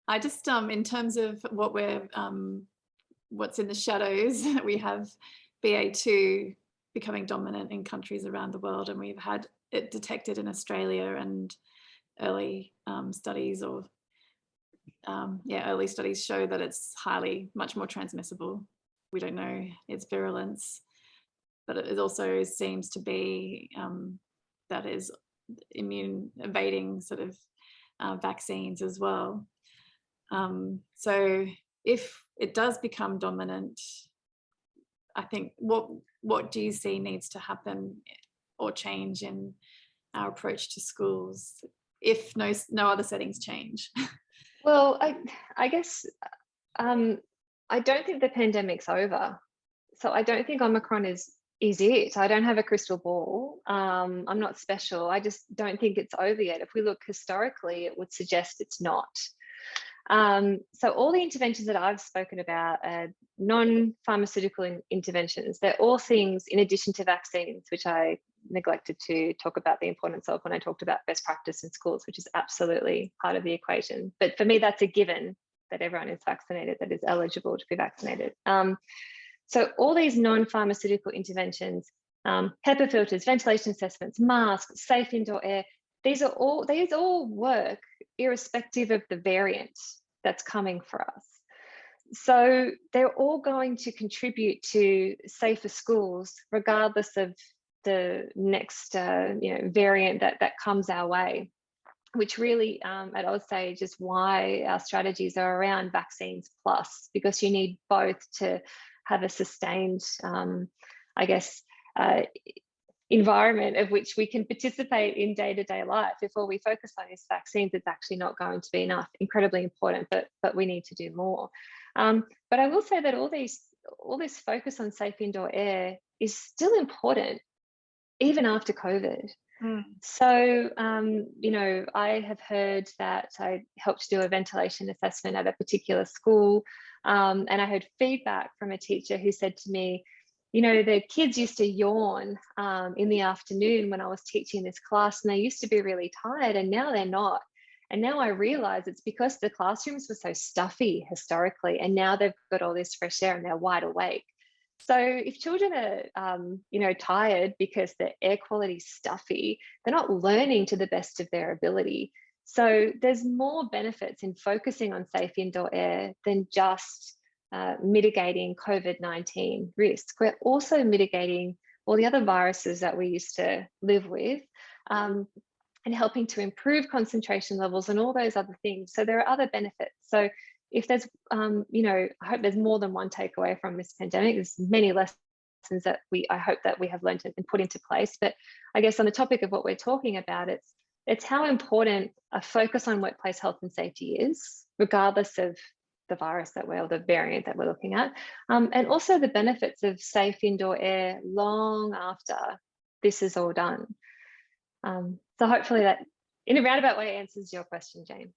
I just, in terms of what what's in the shadows, we have BA2 becoming dominant in countries around the world, and we've had it detected in Australia, and early studies early studies show that it's much more transmissible. We don't know its virulence, but it also seems to be that is immune evading sort of vaccines as well. So if it does become dominant, I think what do you see needs to happen or change in our approach to schools if no other settings change? Well, I guess I don't think the pandemic's over. So I don't think Omicron is it. I don't have a crystal ball. I'm not special. I just don't think it's over yet. If we look historically, it would suggest it's not. So all the interventions that I've spoken about are non-pharmaceutical interventions. They're all things in addition to vaccines, which I neglected to talk about the importance of when I talked about best practice in schools, which is absolutely part of the equation. But for me, that's a given that everyone is vaccinated, that is eligible to be vaccinated. So all these non-pharmaceutical interventions, HEPA filters, ventilation assessments, masks, safe indoor air, these all work irrespective of the variant that's coming for us. So they're all going to contribute to safer schools, regardless of the next variant that comes our way, which really at OzSAGE is why our strategies are around vaccines plus, because you need both to have a sustained, environment of which we can participate in day-to-day life. If all we focus on is vaccines, it's actually not going to be enough. Incredibly important, but we need to do more. But I will say that all this focus on safe indoor air is still important, even after COVID. So, I have heard that I helped do a ventilation assessment at a particular school, and I heard feedback from a teacher who said to me, the kids used to yawn in the afternoon when I was teaching this class, and they used to be really tired, and now they're not. And now I realize it's because the classrooms were so stuffy historically, and now they've got all this fresh air and they're wide awake. So if children are, tired because the air quality is stuffy, they're not learning to the best of their ability. So there's more benefits in focusing on safe indoor air than just mitigating COVID-19 risk. We're also mitigating all the other viruses that we used to live with, and helping to improve concentration levels and all those other things. So there are other benefits. So if there's, I hope there's more than one takeaway from this pandemic. There's many lessons that I hope that we have learned and put into place. But I guess on the topic of what we're talking about, it's how important a focus on workplace health and safety is, regardless of the virus or the variant that we're looking at, and also the benefits of safe indoor air long after this is all done. So hopefully that in a roundabout way answers your question, Jane.